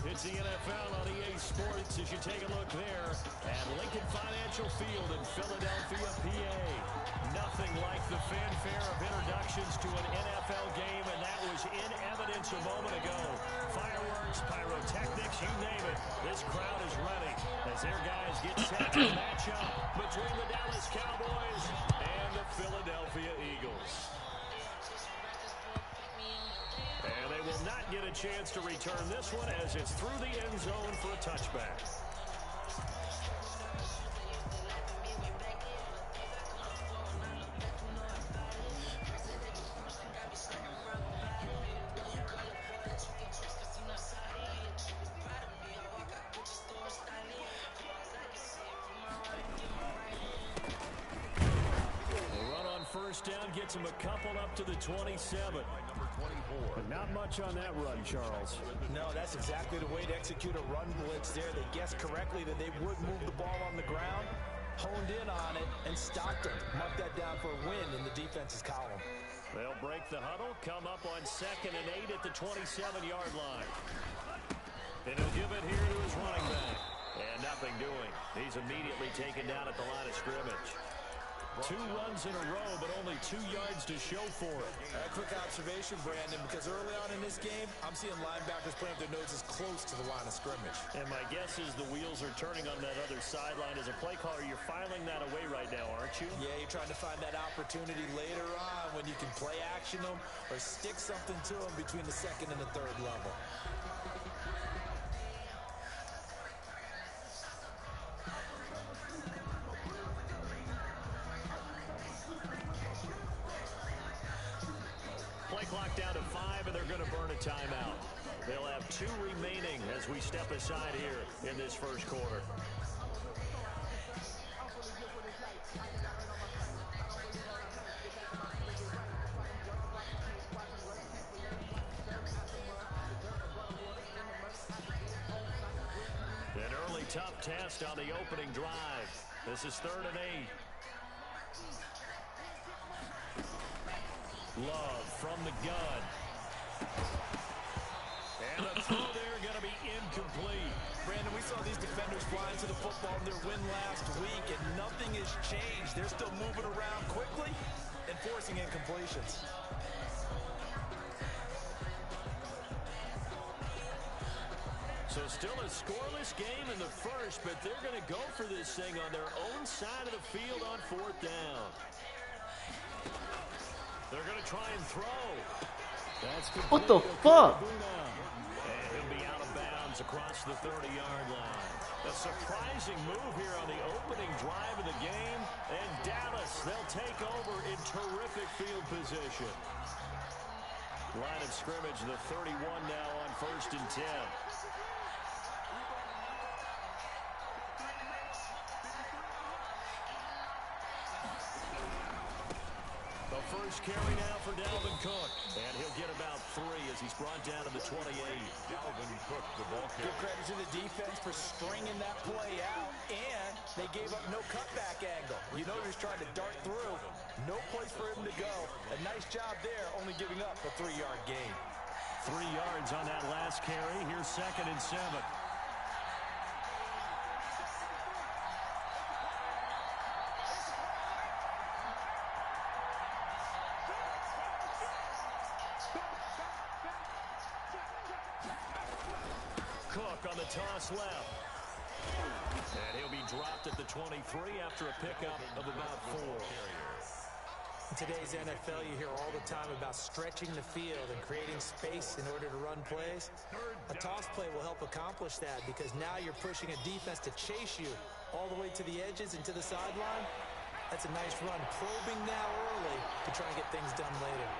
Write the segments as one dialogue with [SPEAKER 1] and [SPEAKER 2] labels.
[SPEAKER 1] It's the NFL on EA Sports as you take a look there at Lincoln Financial Field in Philadelphia, PA. Nothing like the fanfare of introductions to an NFL game, and that was in evidence a moment ago. Fireworks, pyrotechnics, you name it. This crowd is ready as their guys get set to match up between the Dallas Cowboys and the Philadelphia Eagles. And they will not get a chance to return this one as it's through the end zone for a touchback. First down gets him a couple up to the 27. But not much on that run, Charles.
[SPEAKER 2] No, that's exactly the way to execute a run blitz there. They guessed correctly that they would move the ball on the ground, honed in on it, and stopped it. Mark that down for a win in the defense's column.
[SPEAKER 1] They'll break the huddle, come up on 2nd and 8 at the 27-yard line. And he'll give it here to his running back. And nothing doing. He's immediately taken down at the line of scrimmage. 2 runs in a row, but only 2 yards to show for it.
[SPEAKER 2] A quick observation, Brandon, because early on in this game, I'm seeing linebackers playing with their noses close to the line of scrimmage.
[SPEAKER 1] And my guess is the wheels are turning on that other sideline. As a play caller, you're filing that away right now, aren't you?
[SPEAKER 2] Yeah, you're trying to find that opportunity later on when you can play action them or stick something to them between the 2nd and the 3rd level.
[SPEAKER 1] Clock down to 5, and they're going to burn a timeout. They'll have 2 remaining as we step aside here in this first quarter. An early tough test on the opening drive. This is 3rd and 8. Love from the gun. And the throw there going to be incomplete.
[SPEAKER 2] Brandon, we saw these defenders flying to the football in their win last week, and nothing has changed. They're still moving around quickly and forcing incompletions.
[SPEAKER 1] So still a scoreless game in the first, but they're going to go for this thing on their own side of the field on 4th down. They're going to try and throw. That's
[SPEAKER 3] what the fuck?
[SPEAKER 1] And he'll be out of bounds across the 30-yard line. A surprising move here on the opening drive of the game. And Dallas, they'll take over in terrific field position. Line of scrimmage, the 31 now on 1st and 10. First carry now for Dalvin Cook. And he'll get about 3 as he's brought down to the 28. Dalvin Cook, the ball carrier.
[SPEAKER 2] Good credit to the defense for stringing that play out. And they gave up no cutback angle. You know he was trying to dart through. No place for him to go. A nice job there, only giving up a 3-yard gain.
[SPEAKER 1] 3 yards on that last carry. Here's 2nd and 7. Cook on the toss left. And he'll be dropped at the 23 after a pickup of about 4.
[SPEAKER 2] In today's NFL, you hear all the time about stretching the field and creating space in order to run plays. A toss play will help accomplish that because now you're pushing a defense to chase you all the way to the edges and to the sideline. That's a nice run, probing now early to try and get things done later.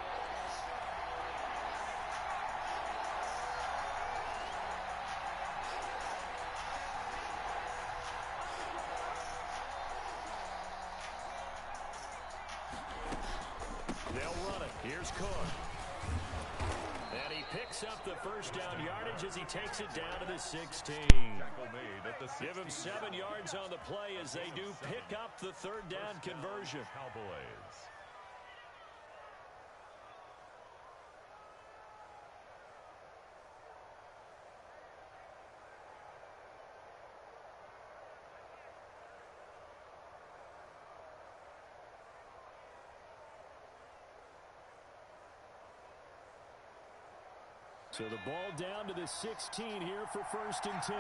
[SPEAKER 1] They'll run it. Here's Cook. And he picks up the first down yardage as he takes it down to the 16. Give him 7 yards on the play as they do pick up the third down conversion.
[SPEAKER 3] Cowboys.
[SPEAKER 1] So the ball down to the 16 here for 1st and 10.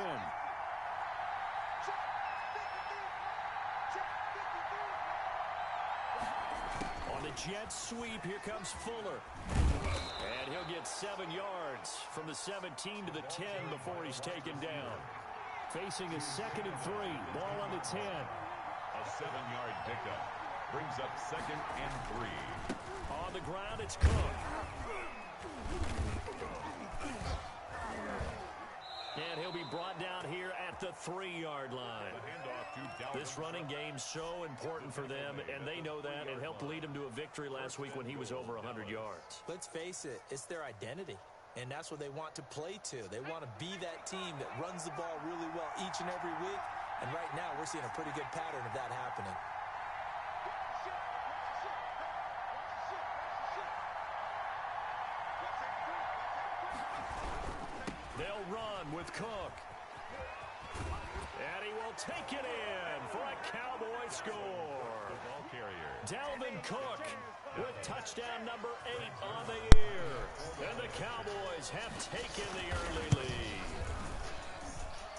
[SPEAKER 1] On the jet sweep, here comes Fuller. And he'll get 7 yards from the 17 to the 10 before he's taken down. Facing a 2nd and 3. Ball on the 10.
[SPEAKER 3] A 7-yard pickup brings up 2nd and 3.
[SPEAKER 1] On the ground, it's Cook. And he'll be brought down here at the 3-yard line. This running game's so important for them, and they know that. It helped lead them to a victory last week when he was over 100 yards.
[SPEAKER 2] Let's face it, it's their identity, and that's what they want to play to. They want to be that team that runs the ball really well each and every week, and right now we're seeing a pretty good pattern of that happening.
[SPEAKER 1] They'll run with Cook. And he will take it in for a Cowboy score. Dalvin Cook with touchdown number 8 on the year. And the Cowboys have taken the early lead.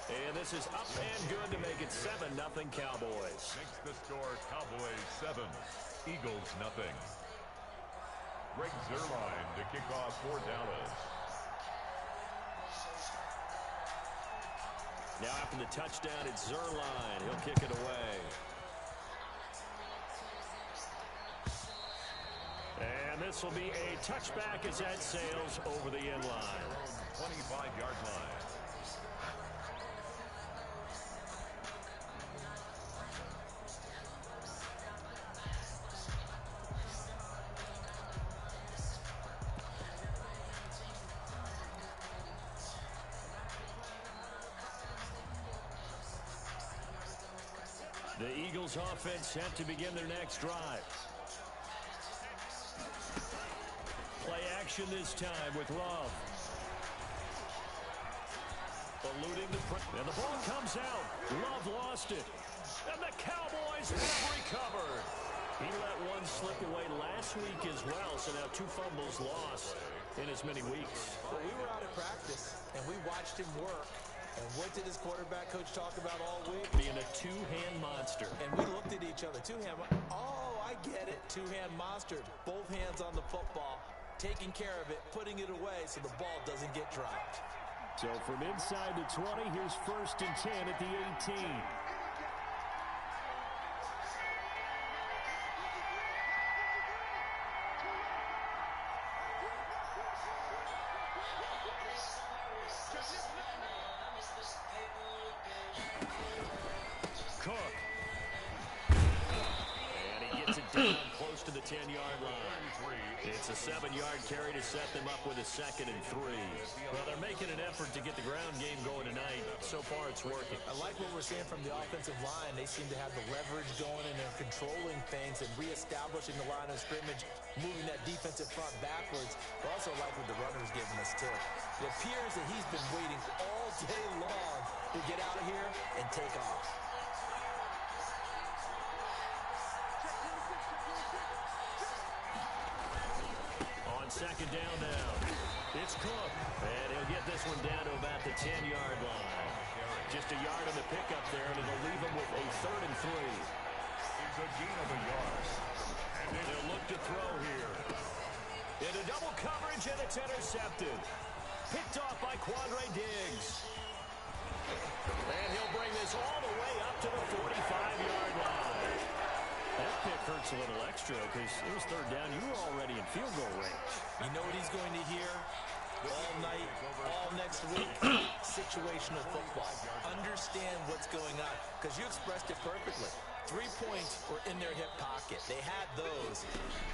[SPEAKER 1] And this is up and good to make it 7-0 Cowboys.
[SPEAKER 3] Makes the score Cowboys 7, Eagles 0. Greg Zuerlein to kick off for Dallas.
[SPEAKER 1] Now after the touchdown, it's Zuerlein. He'll kick it away. And this will be a touchback as that sails over the end line.
[SPEAKER 3] 25-yard line.
[SPEAKER 1] The Eagles offense set to begin their next drive. Play action this time with Love. Eluding the and the ball comes out. Love lost it. And the Cowboys have recovered. He let one slip away last week as well, so now 2 fumbles lost in as many weeks.
[SPEAKER 2] Well, we were out of practice, and we watched him work. And what did his quarterback coach talk about all week?
[SPEAKER 1] Being a 2-hand monster.
[SPEAKER 2] And we looked at each other. 2-hand. Oh, I get it. 2-hand monster. Both hands on the football, taking care of it, putting it away so the ball doesn't get dropped.
[SPEAKER 1] So from inside the 20, here's 1st and 10 at the 18. Cook. And he gets it down close to the 10-yard line. It's a 7-yard carry to set them up with a 2nd and 3. Well, they're making an effort to get the ground game going tonight. So far, it's working.
[SPEAKER 2] I like what we're seeing from the offensive line. They seem to have the leverage going, and they're controlling things and reestablishing the line of scrimmage, moving that defensive front backwards. I also like what the runner's giving us, too. It appears that he's been waiting all day long to get out of here and take off.
[SPEAKER 1] On 2nd down now, it's Cook. And he'll get this one down to about the 10-yard line. Just a yard on the pickup there, and it'll leave him with a 3rd and 3.
[SPEAKER 3] It's a gain of a yard.
[SPEAKER 1] And they'll look to throw here. Into double coverage, and it's intercepted. Picked off by Quandre Diggs. And he'll bring this all the way up to the 45-yard line. That pick hurts a little extra because it was 3rd down. You were already in field goal range.
[SPEAKER 2] You know what he's going to hear all night, all next week? Situational football. Understand what's going on because you expressed it perfectly. 3 points were in their hip pocket. They had those.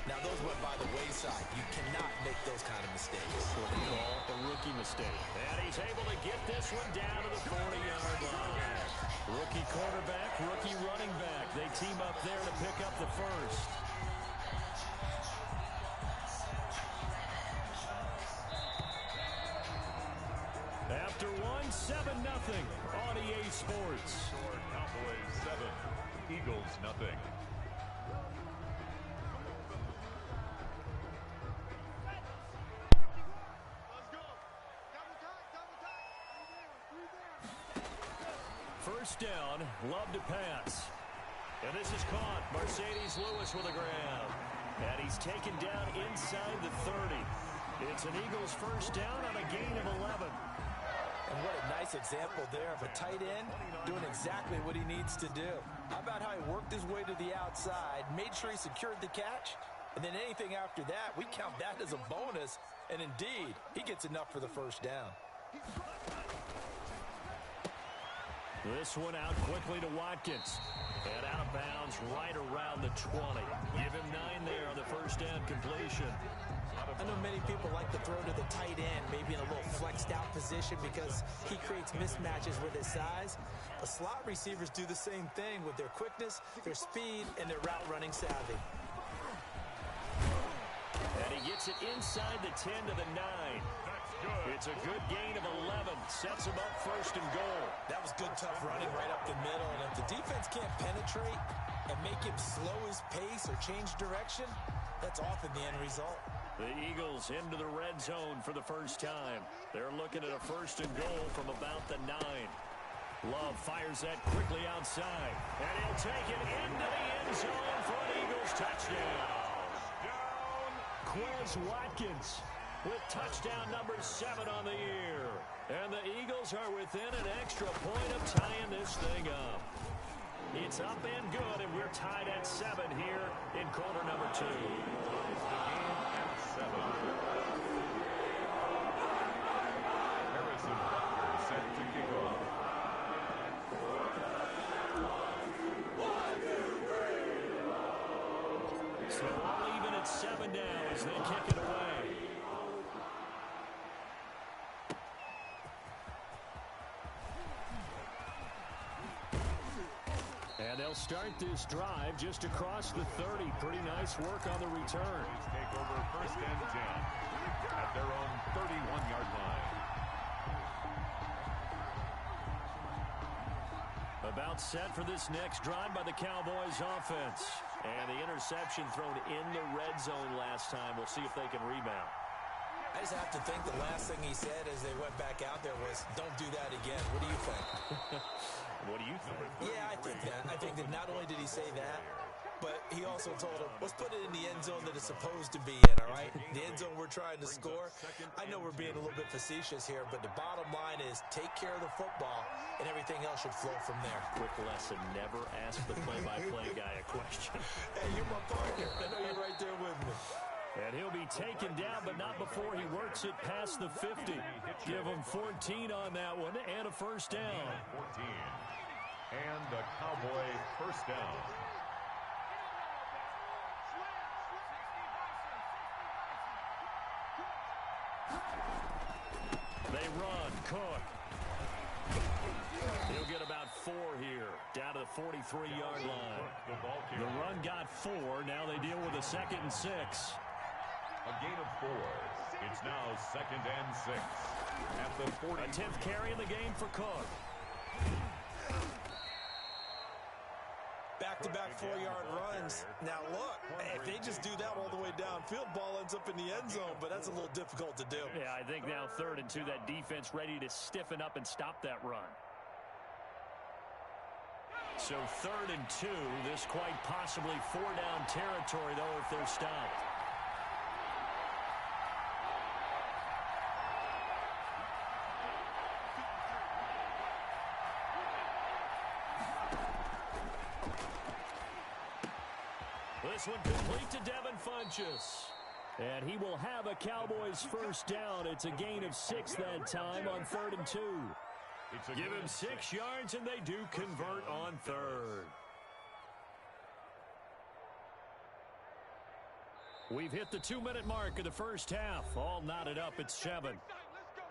[SPEAKER 2] Now, those went by the wayside. You cannot make those kind of mistakes.
[SPEAKER 1] What we call a rookie mistake. And he's able to get this one down to the 40-yard line. Rookie quarterback, rookie running back. They team up there to pick up the first. After one, 7-0 on EA Sports.
[SPEAKER 3] Score Cowboys 7, Eagles nothing.
[SPEAKER 1] First down, Love to pass. And this is caught. Mercedes Lewis with a grab. And he's taken down inside the 30. It's an Eagles first down on a gain of 11.
[SPEAKER 2] And what a nice example there of a tight end doing exactly what he needs to do. How about how he worked his way to the outside, made sure he secured the catch, and then anything after that, we count that as a bonus. And indeed, he gets enough for the first down.
[SPEAKER 1] This one out quickly to Watkins. And out of bounds right around the 20. Give him 9 there on the first down completion.
[SPEAKER 2] I know many people like to throw to the tight end, maybe in a little flexed out position because he creates mismatches with his size. But slot receivers do the same thing with their quickness, their speed, and their route running savvy.
[SPEAKER 1] And he gets it inside the 10 to the 9. It's a good gain of 11. Sets him up first and goal.
[SPEAKER 2] That was good, tough running right up the middle. And if the defense can't penetrate and make him slow his pace or change direction, that's often the end result.
[SPEAKER 1] The Eagles into the red zone for the first time. They're looking at a first and goal from about the 9. Love fires that quickly outside. And he'll take it into the end zone for an Eagles touchdown. Quez Watkins with touchdown number 7 on the year. And the Eagles are within an extra point of tying this thing up. It's up and good, and we're tied at 7 here in quarter number 2.
[SPEAKER 3] Harrison Butker set to kick off.
[SPEAKER 1] 1, 2, 3. So all even at 7 now as they kick it away. And they'll start this drive just across the 30. Pretty nice work on the return.
[SPEAKER 3] Take over first and 10 at their own 31-yard line.
[SPEAKER 1] About set for this next drive by the Cowboys offense. And the interception thrown in the red zone last time. We'll see if they can rebound.
[SPEAKER 2] I just have to think the last thing he said as they went back out there was, don't do that again. What do you think?
[SPEAKER 1] What do you think?
[SPEAKER 2] Yeah, I think that. I think that not only did he say that, but he also told him, let's put it in the end zone that it's supposed to be in, all right? The end zone we're trying to score. I know we're being a little bit facetious here, but the bottom line is take care of the football, and everything else should flow from there.
[SPEAKER 1] Quick lesson, never ask the play-by-play guy a question.
[SPEAKER 2] Hey, you're my partner. I know you're right there with me.
[SPEAKER 1] And he'll be taken down, but not before he works it past the 50. Give him 14 on that one and a first down.
[SPEAKER 3] 14. And a Cowboy first down.
[SPEAKER 1] They run. Cook. He'll get about 4 here, down to the 43-yard line. The run got 4. Now they deal with a 2nd and 6.
[SPEAKER 3] A gain of 4. It's now 2nd and 6 at the 40.
[SPEAKER 1] A 10th carry in the game for Cook.
[SPEAKER 2] Back-to-back 4-yard runs. Now, look, if they just do that all the way downfield, ball ends up in the end zone, but that's a little difficult to do.
[SPEAKER 1] Yeah, I think now 3rd and 2, that defense ready to stiffen up and stop that run. So 3rd and 2, this quite possibly 4-down territory, though, if they're stopped. This one complete to Devin Funchess. And he will have a Cowboys first down. It's a gain of 6 that time on 3rd and 2. Give him 6 yards, and they do convert on 3rd. We've hit the 2-minute mark of the first half. All knotted up at 7.
[SPEAKER 4] Let's go.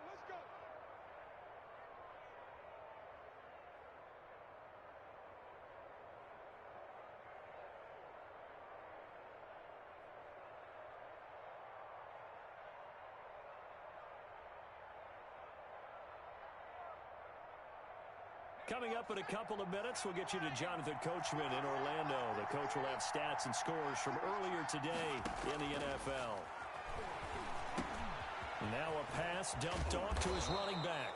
[SPEAKER 1] Coming up in a couple of minutes, we'll get you to Jonathan Coachman in Orlando. The coach will have stats and scores from earlier today in the NFL. Now a pass dumped off to his running back.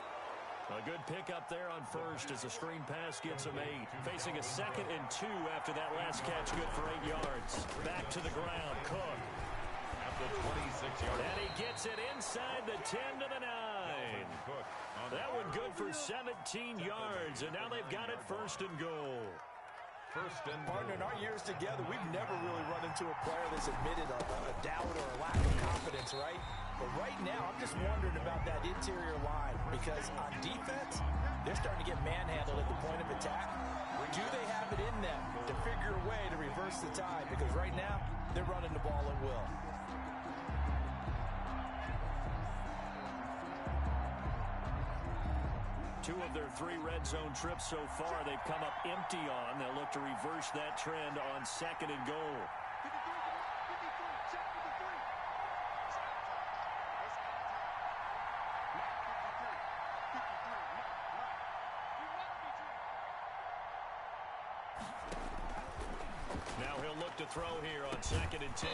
[SPEAKER 1] A good pickup there on first as a screen pass gets him 8. Facing a 2nd and 2 after that last catch, good for 8 yards. Back to the ground, Cook.
[SPEAKER 3] At the 26-yard line.
[SPEAKER 1] And he gets it inside the 10 to the 9. That one good for 17 yards, and now they've got it 1st and goal.
[SPEAKER 2] Partner, in our years together, we've never really run into a player that's admitted a doubt or a lack of confidence, right? But right now, I'm just wondering about that interior line because on defense, they're starting to get manhandled at the point of attack. Do they have it in them to figure a way to reverse the tide? Because right now, they're running the ball at will.
[SPEAKER 1] Two of their 3 red zone trips so far, they've come up empty on. They'll look to reverse that trend on 2nd and goal. Now he'll look to throw here on 2nd and 10.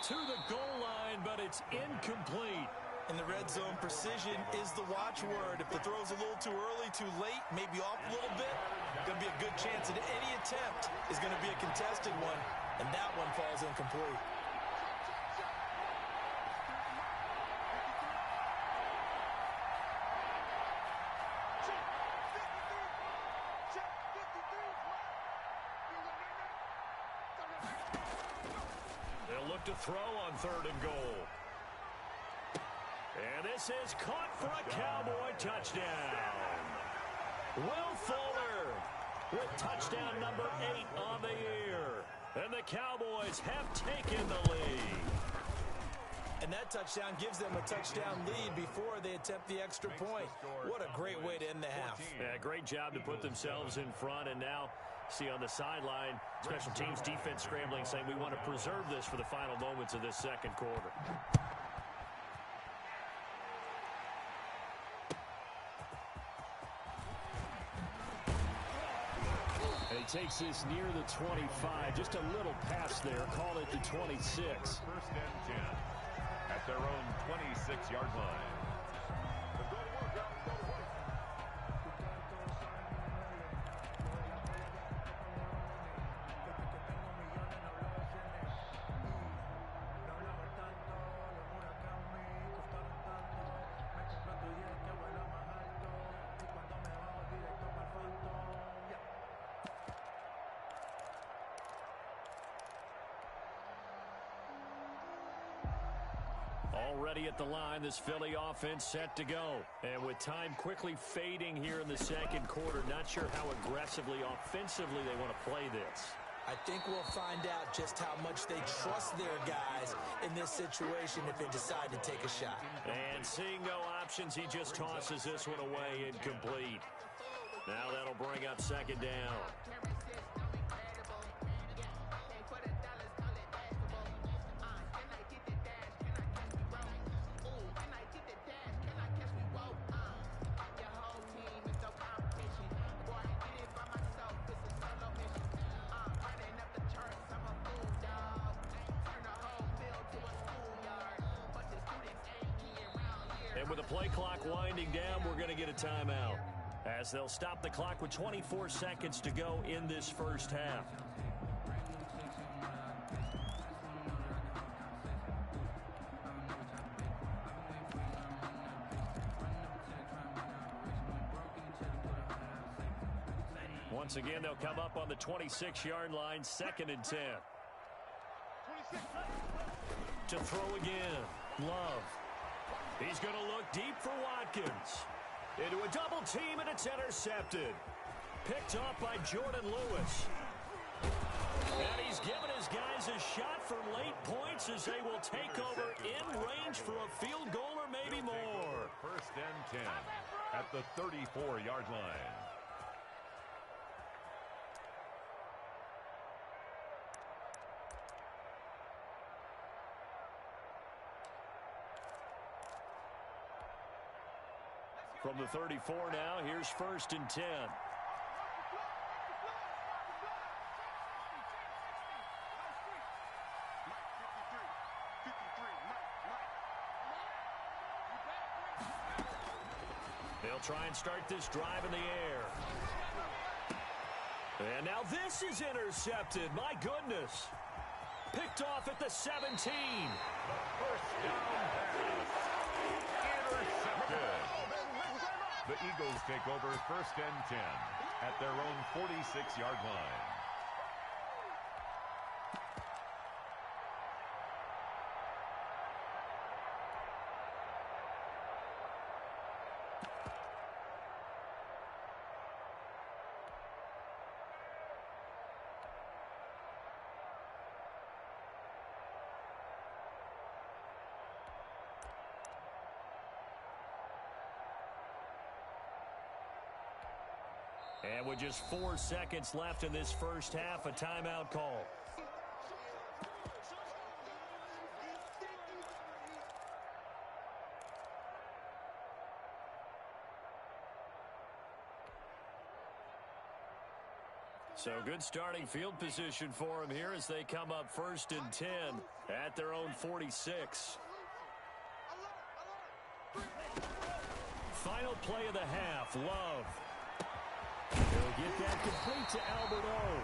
[SPEAKER 1] To the goal line, but it's incomplete.
[SPEAKER 2] In the red zone, precision is the watchword. If the throw's a little too early, too late, maybe off a little bit, going to be a good chance that any attempt is going to be a contested one, and that one falls incomplete.
[SPEAKER 1] They'll look to throw on 3rd and goal. And this is caught for a Cowboy touchdown. Will Fuller with touchdown number 8 on the year. And the Cowboys have taken the lead.
[SPEAKER 2] And that touchdown gives them a touchdown lead before they attempt the extra point. What a great way to end the half.
[SPEAKER 1] Yeah, great job to put themselves in front. And now, see on the sideline, special teams defense scrambling, saying we want to preserve this for the final moments of this 2nd quarter. He takes this near the 25. Just a little pass there. Call it the 26.
[SPEAKER 3] 1st and 10 at their own 26-yard line.
[SPEAKER 1] Already at the line, this Philly offense set to go. And with time quickly fading here in the 2nd quarter, not sure how aggressively, offensively they want to play this.
[SPEAKER 2] I think we'll find out just how much they trust their guys in this situation if they decide to take a shot.
[SPEAKER 1] And seeing no options, he just tosses this one away incomplete. Now that'll bring up 2nd down. And with the play clock winding down, we're going to get a timeout, as they'll stop the clock with 24 seconds to go in this 1st half. Once again, they'll come up on the 26-yard line, 2nd and 10. To throw again, Love. He's going to look deep for Watkins. Into a double team, and it's intercepted. Picked off by Jordan Lewis. And he's given his guys a shot for late points as they will take over in range for a field goal or maybe more.
[SPEAKER 3] First and 10 at the 34-yard line.
[SPEAKER 1] From the 34 now, here's first and 10. They'll try and start this drive in the air. And now this is intercepted. My goodness. Picked off at the 17.
[SPEAKER 3] The first down pass. Intercepted. The Eagles take over first and 10 at their own 46-yard line.
[SPEAKER 1] And with just 4 seconds left in this first half, a timeout call. So good starting field position for them here as they come up first and 10 at their own 46. Final play of the half, Love. They'll get that complete to Albert O.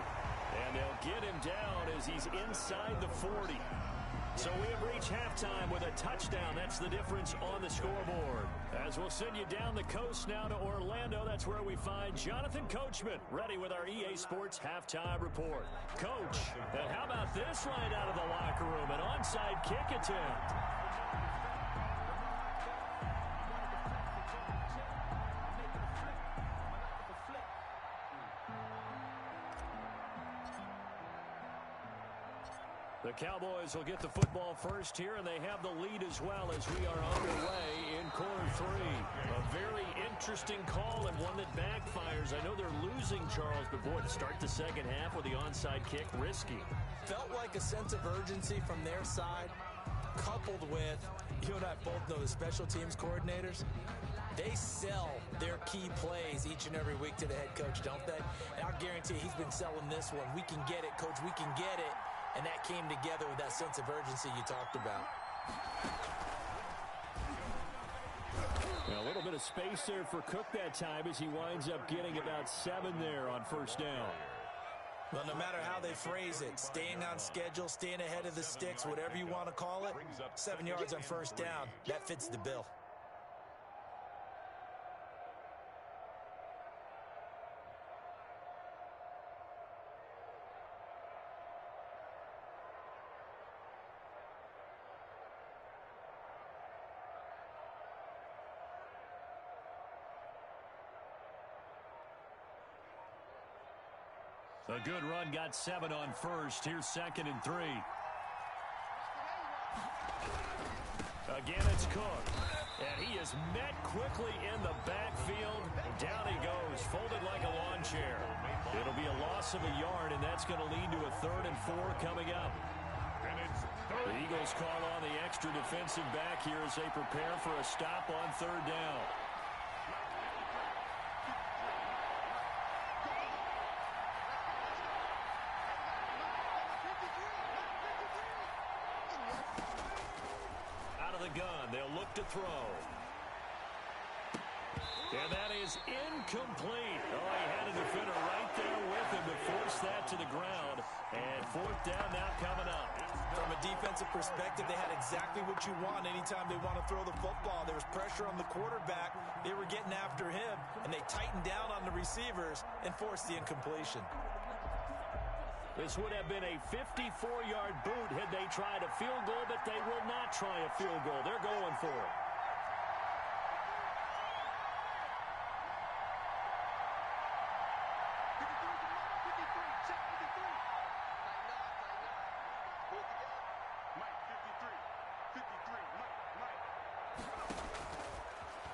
[SPEAKER 1] And they'll get him down as he's inside the 40. So we have reached halftime with a touchdown. That's the difference on the scoreboard. As we'll send you down the coast now to Orlando, that's where we find Jonathan Coachman, ready with our EA Sports halftime report. Coach, and how about this right out of the locker room? An onside kick attempt. The Cowboys will get the football first here, and they have the lead as well as we are underway in quarter 3. A very interesting call and one that backfires. I know they're losing, Charles, but boy, to start the second half with the onside kick, risky.
[SPEAKER 2] Felt like a sense of urgency from their side, coupled with, you and I both know the special teams coordinators. They sell their key plays each and every week to the head coach, don't they? And I'll guarantee he's been selling this one. We can get it, coach, we can get it. And that came together with that sense of urgency you talked about.
[SPEAKER 1] Now, a little bit of space there for Cook that time as he winds up getting about 7 there on first down.
[SPEAKER 2] Well, no matter how they phrase it, staying on schedule, staying ahead of the sticks, whatever you want to call it, 7 yards on first down, that fits the bill.
[SPEAKER 1] A good run, got 7 on first. Here's second and 3. Again, it's Cook. And he is met quickly in the backfield. Down he goes, folded like a lawn chair. It'll be a loss of a yard, and that's going to lead to a 3rd and 4 coming up. The Eagles call on the extra defensive back here as they prepare for a stop on 3rd down. Gun. They'll look to throw. And that is incomplete. Oh, he had a defender right there with him to force that to the ground. And 4th down now coming up.
[SPEAKER 2] From a defensive perspective, they had exactly what you want anytime they want to throw the football. There was pressure on the quarterback. They were getting after him, and they tightened down on the receivers and forced the incompletion.
[SPEAKER 1] This would have been a 54-yard boot had they tried a field goal, but they will not try a field goal. They're going for it.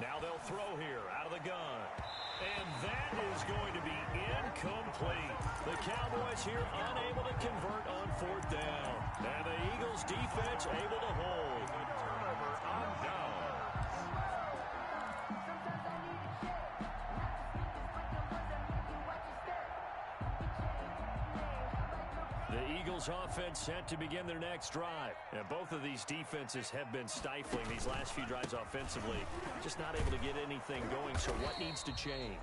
[SPEAKER 1] Now they'll throw here out of the gun. And that is going to be incomplete. The Cowboys here unable to convert on fourth down. And the Eagles defense able to hold.
[SPEAKER 3] Turnover on down.
[SPEAKER 1] The Eagles offense set to begin their next drive. And both of these defenses have been stifling these last few drives offensively. Just not able to get anything going, so what needs to change?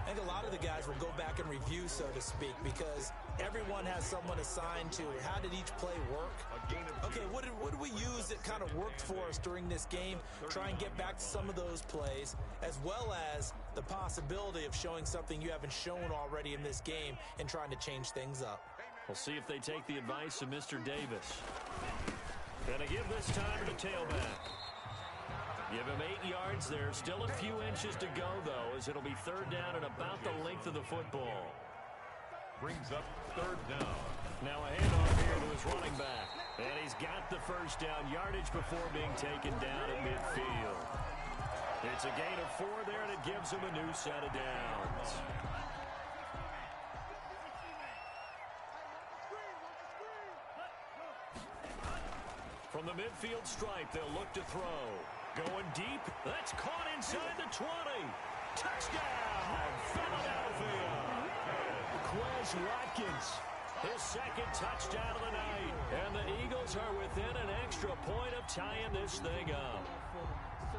[SPEAKER 2] I think a lot of the guys will go back and review, so to speak, because everyone has someone assigned to how did each play work. Okay, what did we use that kind of worked for us during this game? Try and get back to some of those plays, as well as the possibility of showing something you haven't shown already in this game and trying to change things up.
[SPEAKER 1] We'll see if they take the advice of Mr. Davis. And to give this time to the tailback. Give him 8 yards there. Still a few inches to go, though, as it'll be third down and about the length of the football.
[SPEAKER 3] Brings up third down.
[SPEAKER 1] Now a handoff here to his running back. And he's got the first down yardage before being taken down at midfield. It's a gain of 4 there, and it gives him a new set of downs. From the midfield stripe, they'll look to throw. Going deep. That's caught inside the 20. Touchdown, Philadelphia. Quez Watkins, his second touchdown of the night. And the Eagles are within an extra point of tying this thing up.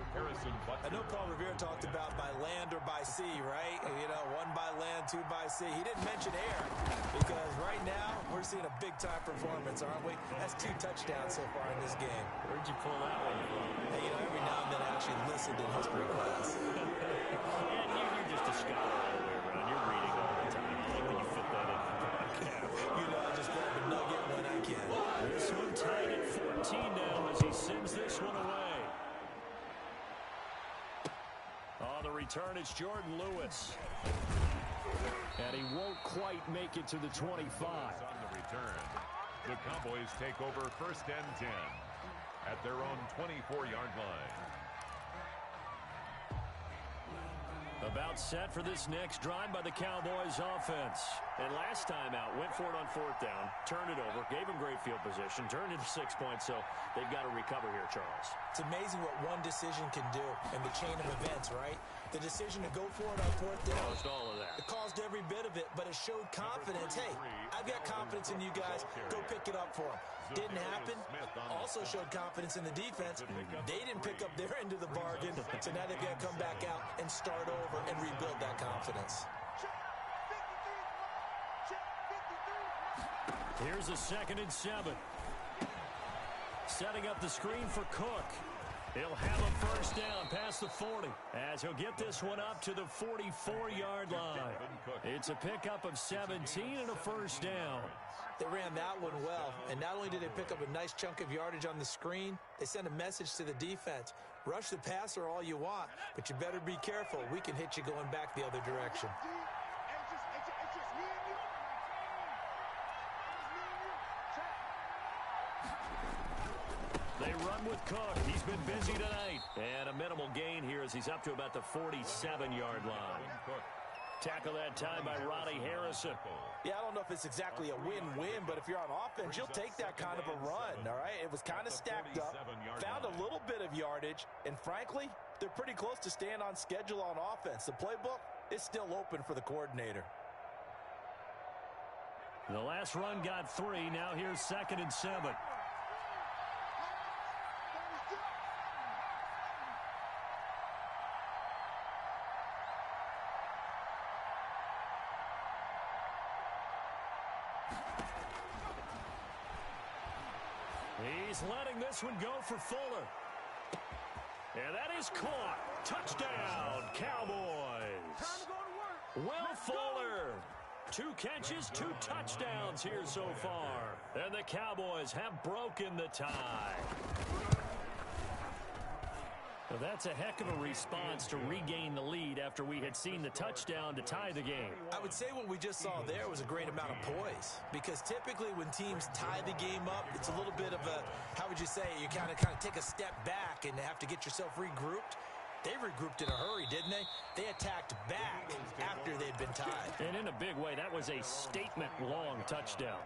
[SPEAKER 2] I know Paul Revere talked about by land or by sea, right? You know, 1 by land, 2 by sea. He didn't mention air because right now we're seeing a big-time performance, aren't we? That's 2 touchdowns so far in this game.
[SPEAKER 1] Where'd you pull that one from?
[SPEAKER 2] Hey, you know, every now and then I actually listened in history class.
[SPEAKER 1] And you're just a scholar all the way around. You're reading all the time. I like that you fit that in the podcast.
[SPEAKER 2] You know, I just grab a nugget when I can.
[SPEAKER 1] This one tied at 14 now as he sends this one away. On the return, it's Jordan Lewis. And he won't quite make it to the 25.
[SPEAKER 3] On the return, the Cowboys take over first and 10 at their own 24-yard line.
[SPEAKER 1] About set for this next drive by the Cowboys offense. And last time out, went for it on fourth down, turned it over, gave him great field position, turned it to 6 points, so they've got to recover here, Charles.
[SPEAKER 2] It's amazing what one decision can do in the chain of events, right? The decision to go for it on fourth down.
[SPEAKER 1] Caused all of that.
[SPEAKER 2] It caused every bit of it, but it showed confidence. Hey, I've got confidence in you guys. Go pick it up for them. Didn't happen. Also showed confidence in the defense. They didn't pick up their end of the bargain, so now they've got to come back out and start over and rebuild that confidence.
[SPEAKER 1] Here's a 2nd and 7. Setting up the screen for Cook. He'll have a first down past the 40 as he'll get this one up to the 44-yard line. It's a pickup of 17 and a first down.
[SPEAKER 2] They ran that one well, and not only did they pick up a nice chunk of yardage on the screen, they sent a message to the defense. Rush the passer all you want, but you better be careful. We can hit you going back the other direction.
[SPEAKER 1] They run with Cook. He's been busy tonight. And a minimal gain here as he's up to about the 47-yard line. Tackle that time by Ronnie Harrison.
[SPEAKER 2] Yeah, I don't know if it's exactly a win-win, but if you're on offense, you'll take that kind of a run, all right? It was kind of stacked up, found a little bit of yardage, and frankly, they're pretty close to staying on schedule on offense. The playbook is still open for the coordinator.
[SPEAKER 1] The last run got 3. Now here's 2nd and 7. He's letting this one go for Fuller. And that is caught. Touchdown, Cowboys. Will Fuller. 2 catches, 2 touchdowns here so far. And the Cowboys have broken the tie. Well, that's a heck of a response to regain the lead after we had seen the touchdown to tie the game.
[SPEAKER 2] I would say what we just saw there was a great amount of poise, because typically when teams tie the game up, it's a little bit of a, how would you say, you kind of take a step back and have to get yourself regrouped. They regrouped in a hurry, didn't they? They attacked back after they'd been tied.
[SPEAKER 1] And in a big way, that was a statement-long touchdown.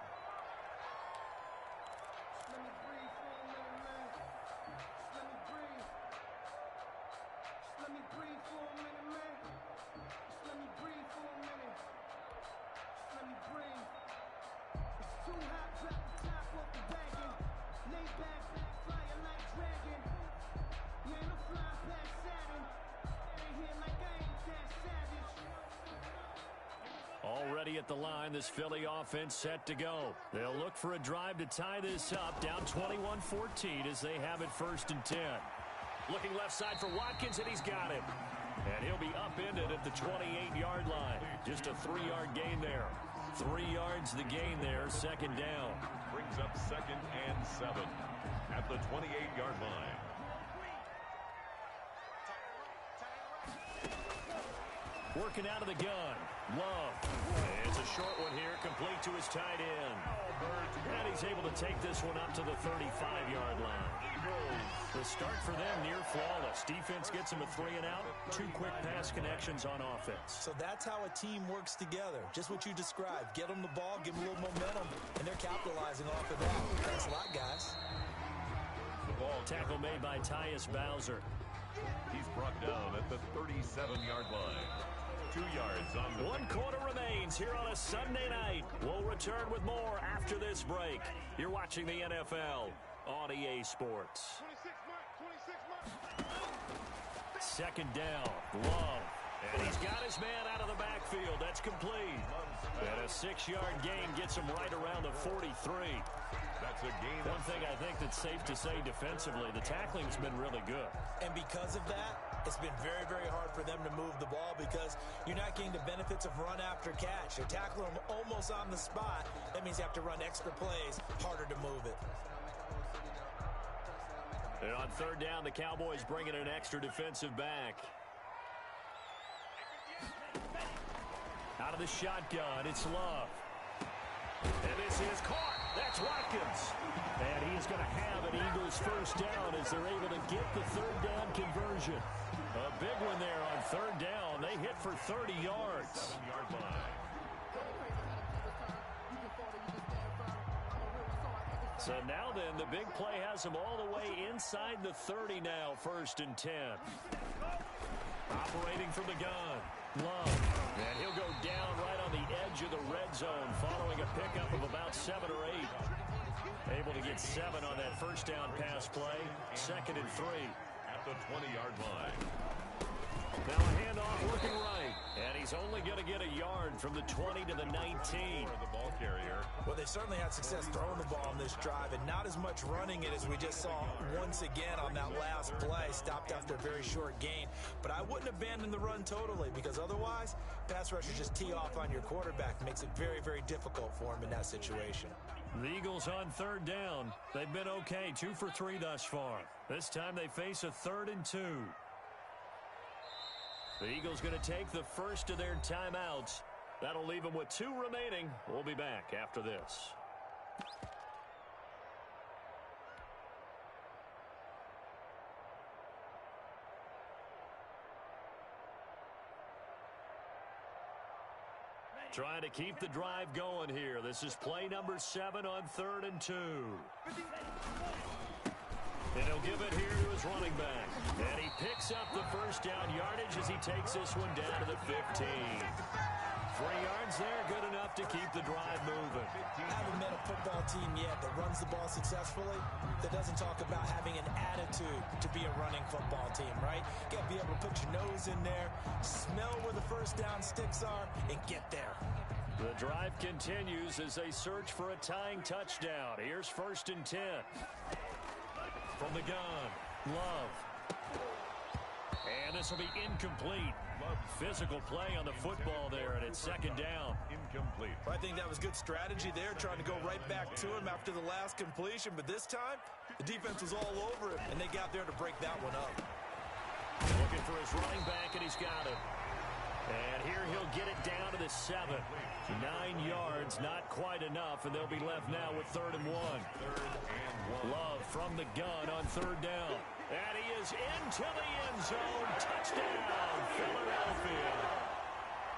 [SPEAKER 1] Already at the line, this Philly offense set to go. They'll look for a drive to tie this up, down 21-14 as they have it 1st and 10. Looking left side for Watkins, and he's got it. And he'll be upended at the 28-yard line. Just a 3-yard gain there. 3 yards the gain there, 2nd down.
[SPEAKER 3] Brings up 2nd and 7 at the 28-yard line.
[SPEAKER 1] Working out of the gun. Love. It's a short one here, complete to his tight end. And he's able to take this one up to the 35-yard line. The start for them near flawless. Defense gets him a 3-and-out. 2 quick pass connections on offense.
[SPEAKER 2] So that's how a team works together. Just what you described. Get them the ball, give them a little momentum, and they're capitalizing off of that. Thanks a lot, guys.
[SPEAKER 3] The ball
[SPEAKER 1] tackle made by Tyus Bowser.
[SPEAKER 3] He's brought down at the 37-yard line. 2 yards on the
[SPEAKER 1] 1 quarter remains here on a Sunday night. We'll return with more after this break. You're watching the NFL on EA Sports. 2nd down. Love. And he's got his man out of the backfield. That's complete. And a 6-yard gain gets him right around the 43.
[SPEAKER 3] That's a gain.
[SPEAKER 1] One thing I think that's safe to say defensively, the tackling's been really good.
[SPEAKER 2] And because of that, it's been very, very hard for them to move the ball because you're not getting the benefits of run after catch. They're tackling them almost on the spot. That means you have to run extra plays, harder to move it.
[SPEAKER 1] And on 3rd down, the Cowboys bring in an extra defensive back. Out of the shotgun, it's Love. And this is caught. That's Watkins. And he is going to have an Eagles 1st down as they're able to get the 3rd down conversion. A big one there on 3rd down. They hit for 30 yards.
[SPEAKER 3] 7-yard line.
[SPEAKER 1] So now then, the big play has him all the way inside the 30 now, 1st and 10. Operating from the gun. Love. And he'll go down right on the edge of the red zone following a pickup of about 7 or 8. Able to get 7 on that 1st down pass play. 2nd and 3.
[SPEAKER 3] At the 20-yard line.
[SPEAKER 1] Now a handoff looking right. And he's only going to get a yard from the 20 to the 19.
[SPEAKER 3] The ball carrier.
[SPEAKER 2] Well, they certainly had success throwing the ball on this drive and not as much running it as we just saw once again on that last play. Stopped after a very short gain. But I wouldn't abandon the run totally because otherwise, pass rushers just tee off on your quarterback. Makes it very, very difficult for him in that situation.
[SPEAKER 1] The Eagles on 3rd down. They've been okay, 2 for 3 thus far. This time they face a 3rd and 2. The Eagles going to take the first of their timeouts. That'll leave them with 2 remaining. We'll be back after this. Trying to keep the drive going here. This is play number 7 on 3rd and 2. And he'll give it here to his running back. And he picks up the 1st down yardage as he takes this one down to the 15. 3 yards there, good enough to keep the drive moving.
[SPEAKER 2] I haven't met a football team yet that runs the ball successfully that doesn't talk about having an attitude to be a running football team, right? You got to be able to put your nose in there, smell where the 1st down sticks are, and get there.
[SPEAKER 1] The drive continues as they search for a tying touchdown. Here's 1st and 10. From the gun, Love. And this will be incomplete. Physical play on the football there, and it's 2nd down.
[SPEAKER 3] Incomplete.
[SPEAKER 2] I think that was good strategy there, trying to go right back to him after the last completion. But this time, the defense was all over him, and they got there to break that one up.
[SPEAKER 1] Looking for his running back, and he's got it. And here he'll get it down to the 7. 9 yards, not quite enough, and they'll be left now with 3rd and 1.
[SPEAKER 3] 3rd and 1.
[SPEAKER 1] Love from the gun on 3rd down. And he is into the end zone. Touchdown, Philadelphia.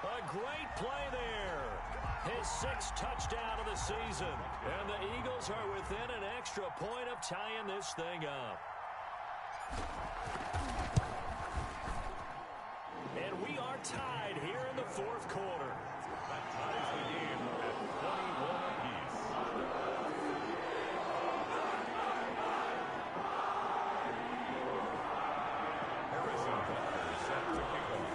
[SPEAKER 1] A great play there. His 6th touchdown of the season. And the Eagles are within an extra point of tying this thing up. And we are tied here in the 4th quarter.
[SPEAKER 3] That ties the game at 21 apiece. Harrison Butker set to kick off.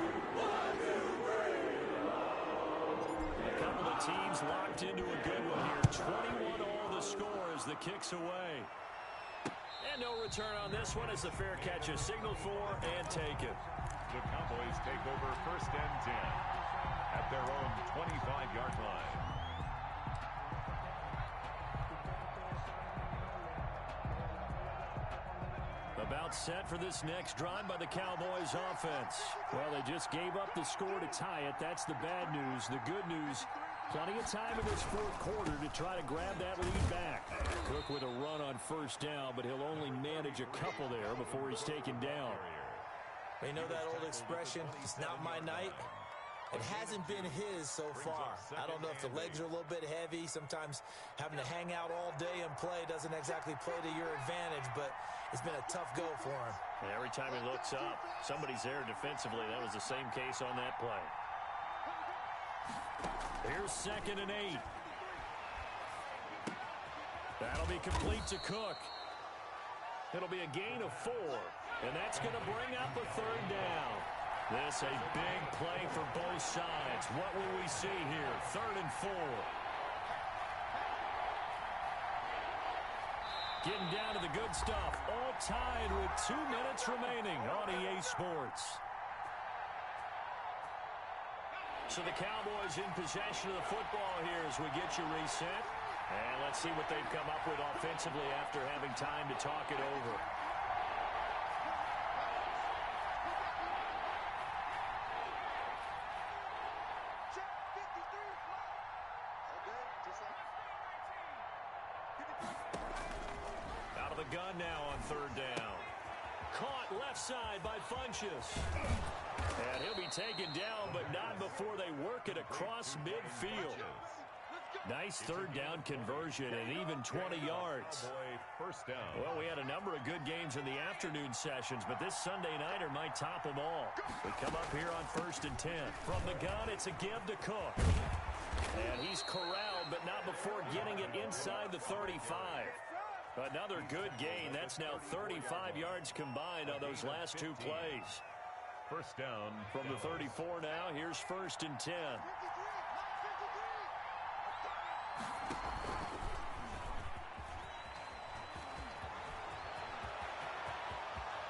[SPEAKER 1] A couple of teams locked into a good one here. 21 all the score as the kick's away. And no return on this one as the fair catch is signaled for and taken.
[SPEAKER 3] The Cowboys take over 1st and 10 at their own 25-yard line.
[SPEAKER 1] About set for this next drive by the Cowboys offense. Well, they just gave up the score to tie it. That's the bad news. The good news, plenty of time in this 4th quarter to try to grab that lead back. Cook with a run on 1st down, but he'll only manage a couple there before he's taken down.
[SPEAKER 2] You know that old expression, it's not my night? It hasn't been his so far. I don't know if the legs are a little bit heavy. Sometimes having to hang out all day and play doesn't exactly play to your advantage, but it's been a tough go for him.
[SPEAKER 1] And every time he looks up, somebody's there defensively. That was the same case on that play. Here's 2nd and 8. That'll be complete to Cook. It'll be a gain of 4, and that's going to bring up a 3rd down. This a big play for both sides. What will we see here? 3rd and 4. Getting down to the good stuff. All tied with 2 minutes remaining on EA Sports. So the Cowboys in possession of the football here as we get you reset. And let's see what they've come up with offensively after having time to talk it over. Out of the gun now on 3rd down. Caught left side by Funchess. And he'll be taken down, but not before they work it across midfield. Nice 3rd down conversion and even 20 yards.
[SPEAKER 3] 1st down.
[SPEAKER 1] Well, we had a number of good games in the afternoon sessions, but this Sunday nighter might top them all. We come up here on 1st and 10. From the gun, it's a give to Cook. And he's corralled, but not before getting it inside the 35. Another good gain. That's now 35 yards combined on those last 2 plays.
[SPEAKER 3] 1st down.
[SPEAKER 1] From the 34 now, here's 1st and 10.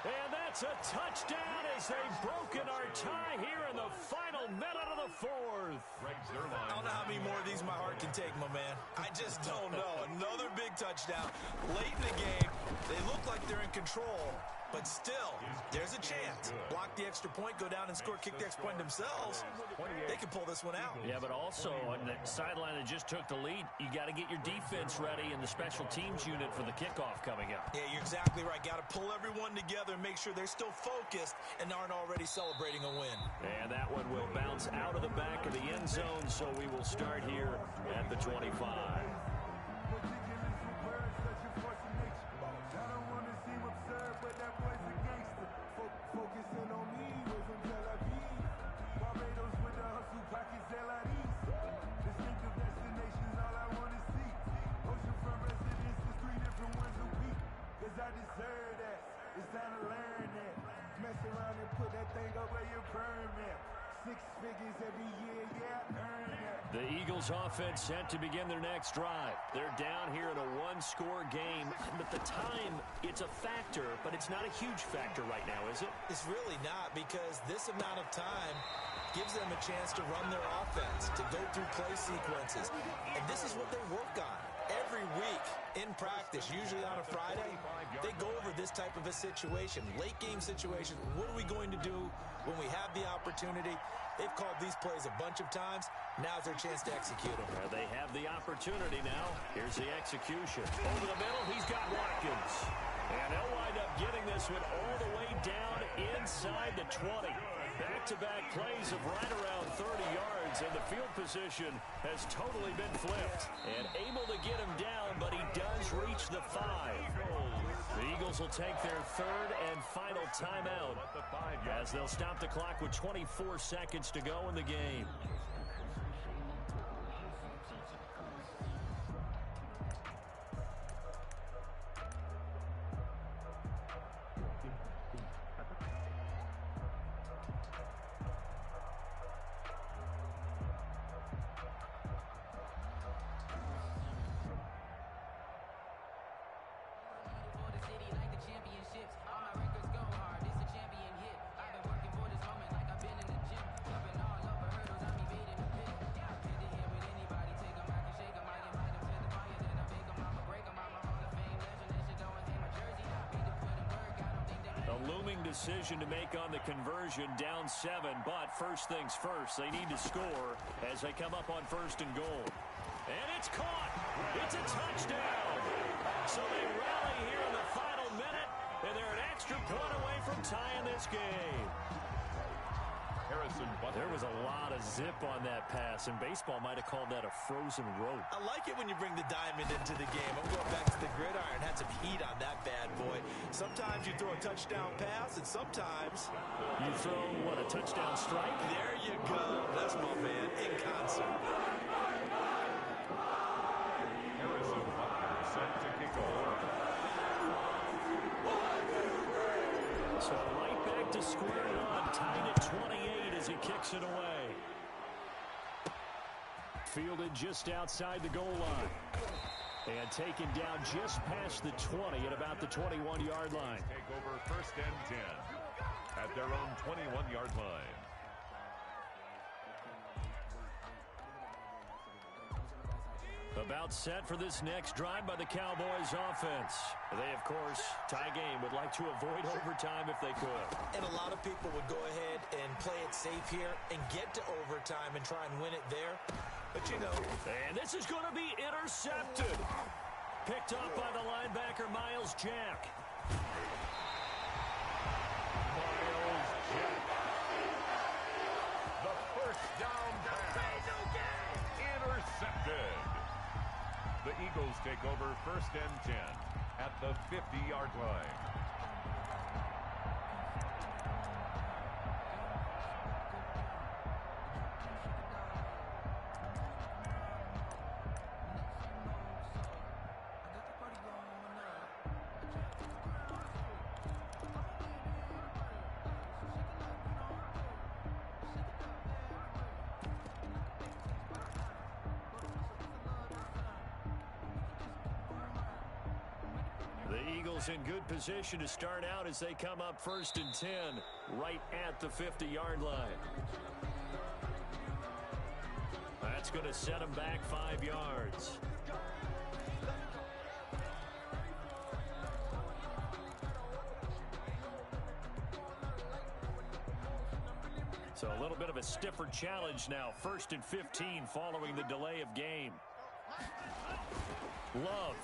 [SPEAKER 1] And that's a touchdown as they've broken our tie here in the final minute of the 4th.
[SPEAKER 2] I don't know how many more of these my heart can take, my man. I just don't know. Another big touchdown. Late in the game, they look like they're in control, but still, there's a chance. Block the extra point, go down and score, kick the extra point themselves. They can pull this one out.
[SPEAKER 1] Yeah, but also on the sideline that just took the lead, you got to get your defense ready and the special teams unit for the kickoff coming up.
[SPEAKER 2] Yeah, you're exactly right. Got to pull everyone together and make sure they're still focused and aren't already celebrating a win.
[SPEAKER 1] And that one will bounce out of the back of the end zone, so we will start here at the 25. The Eagles offense set to begin their next drive. They're down here in a 1-score game, but the time, it's a factor, but it's not a huge factor right now, is it?
[SPEAKER 2] It's really not, because this amount of time gives them a chance to run their offense, to go through play sequences. And this is what they work on every week in practice, usually on a Friday. They go over this type of a situation, late game situation. What are we going to do when we have the opportunity? They've called these plays a bunch of times. Now's their chance to execute them.
[SPEAKER 1] They have the opportunity now. Here's the execution. Over the middle, he's got Watkins. And they'll wind up getting this one all the way down inside the 20. Back-to-back plays of right around 30 yards, and the field position has totally been flipped. And able to get him down, but he does reach the 5. The Eagles will take their third and final timeout as they'll stop the clock with 24 seconds to go in the game. Decision to make on the conversion, down 7, but first things first, they need to score as they come up on 1st and goal. And it's caught. It's a touchdown. So they rally here in the final minute, and they're an extra point away from tying this game. There was a lot of zip on that pass, and baseball might have called that a frozen rope.
[SPEAKER 2] I like it when you bring the diamond into the game. I'm going back to the gridiron. Had some heat on that bad boy. Sometimes you throw a touchdown pass, and sometimes
[SPEAKER 1] you throw, what, a touchdown strike?
[SPEAKER 2] There you go. That's my man in concert.
[SPEAKER 3] Set to kick off.
[SPEAKER 1] So right back to square one, tied at 28 as he kicks it away. Fielded just outside the goal line. And taken down just past the 20 at about the 21-yard line.
[SPEAKER 3] Take over 1st and 10 at their own 21-yard line.
[SPEAKER 1] About set for this next drive by the Cowboys offense. They, of course, tie game, would like to avoid overtime if they could.
[SPEAKER 2] And a lot of people would go ahead and play it safe here and get to overtime and try and win it there. But, you know.
[SPEAKER 1] And this is going to be intercepted. Picked up by the linebacker, Miles Jack.
[SPEAKER 3] Miles Jack. The first down pass. Intercepted. The Eagles take over 1st and 10 at the 50-yard line.
[SPEAKER 1] In good position to start out as they come up 1st and 10 right at the 50-yard line. That's going to set them back 5 yards. So a little bit of a stiffer challenge now. 1st and 15 following the delay of game. Love.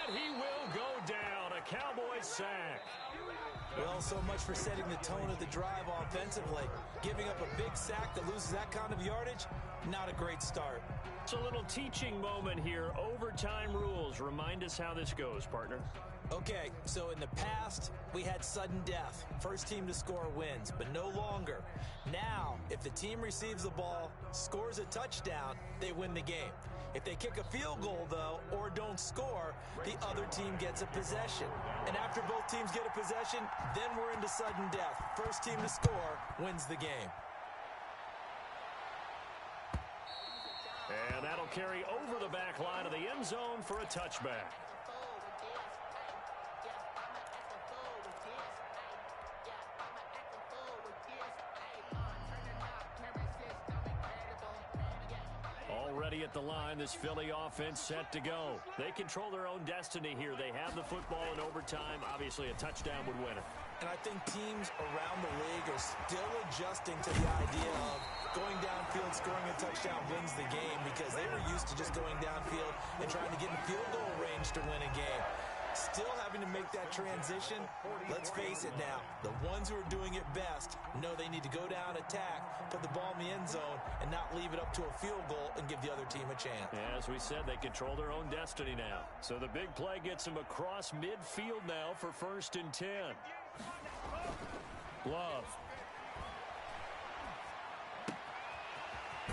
[SPEAKER 1] He will go down. A Cowboys sack.
[SPEAKER 2] Well, so much for setting the tone of the drive offensively. Giving up a big sack that loses that kind of yardage, not a great start.
[SPEAKER 1] It's a little teaching moment here. Overtime rules. Remind us how this goes, partner.
[SPEAKER 2] Okay, so in the past, we had sudden death. First team to score wins, but no longer. Now, if the team receives the ball, scores a touchdown, they win the game. If they kick a field goal, though, or don't score, the other team gets a possession. And after both teams get a possession, then we're into sudden death. First team to score wins the game.
[SPEAKER 1] And that'll carry over the back line of the end zone for a touchback. Already a at the line. This Philly offense set to go. They control their own destiny here. They have the football in overtime. Obviously, a touchdown would win it.
[SPEAKER 2] And I think teams around the league are still adjusting to the idea of going downfield, scoring a touchdown wins the game, because they were used to just going downfield and trying to get in field goal range to win a game. Still having to make that transition. Let's face it now, the ones who are doing it best know they need to go down, attack, put the ball in the end zone, and not leave it up to a field goal and give the other team a chance.
[SPEAKER 1] As we said, they control their own destiny now. So the big play gets them across midfield now for 1st and 10. Love.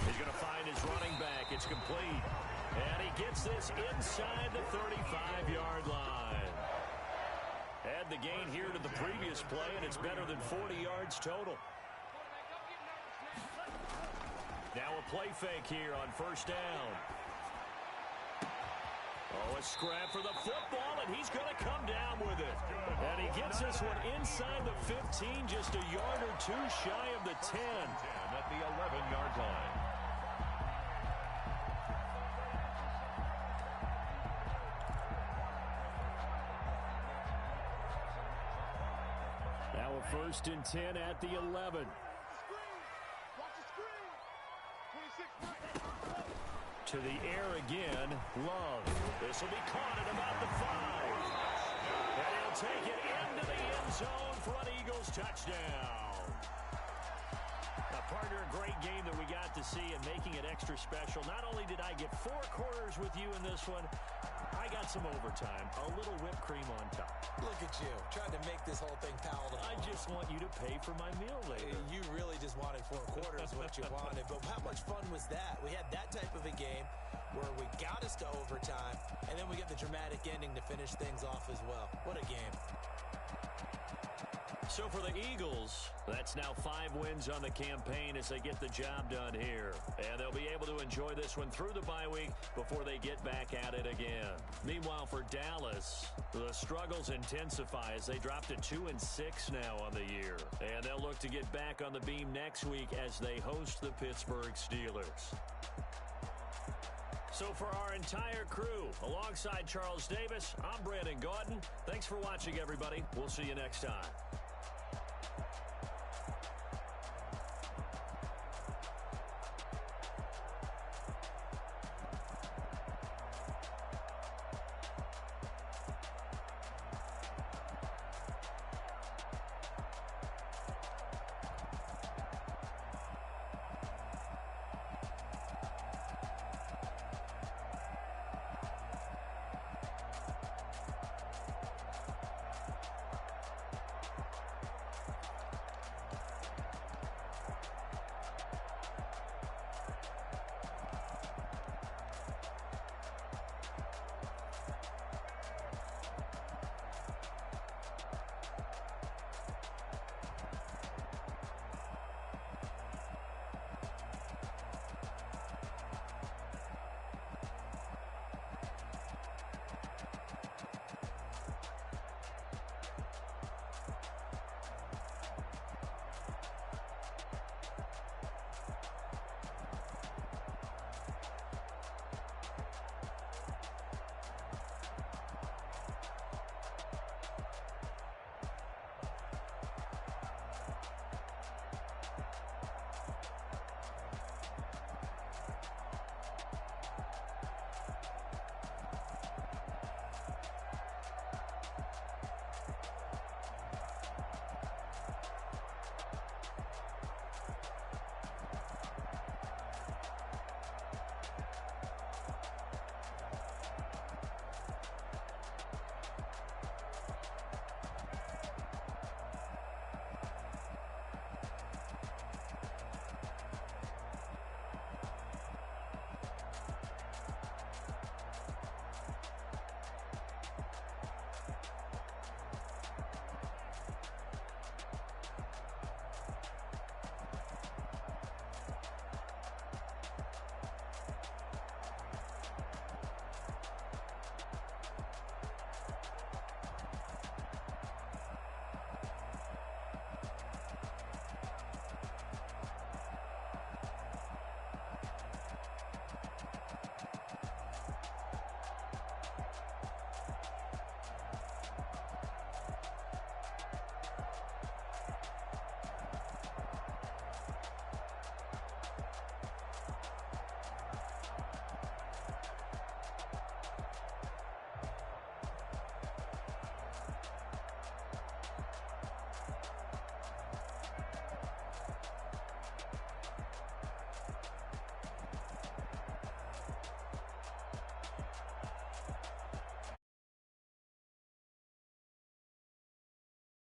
[SPEAKER 1] He's going to find his running back. It's complete. And he gets this inside the 35-yard line. Add the gain here to the previous play, and it's better than 40 yards total. Now a play fake here on 1st down. Oh, a scrap for the football, and he's going to come down with it. And he gets this one inside the 15, just a yard or two shy of the 10.
[SPEAKER 3] At the 11-yard line.
[SPEAKER 1] Now a 1st and 10 at the 11. To the air again, Love. This will be caught at about the 5. And he'll take it into the end zone for an Eagles touchdown. Now, partner, a great game that we got to see, and making it extra special. Not only did I get 4 quarters with you in this one, I got some overtime, a little whipped cream on top.
[SPEAKER 2] Look at you, trying to make this whole thing palatable.
[SPEAKER 1] I just want you to pay for my meal later.
[SPEAKER 2] You really just wanted 4 quarters, what you wanted. But how much fun was that? We had that type of a game where we got us to overtime, and then we get the dramatic ending to finish things off as well. What a game.
[SPEAKER 1] So for the Eagles, that's now 5 wins on the campaign as they get the job done here. And they'll be able to enjoy this one through the bye week before they get back at it again. Meanwhile, for Dallas, the struggles intensify as they drop to 2-6 now on the year. And they'll look to get back on the beam next week as they host the Pittsburgh Steelers. So for our entire crew, alongside Charles Davis, I'm Brandon Gaudin. Thanks for watching, everybody. We'll see you next time.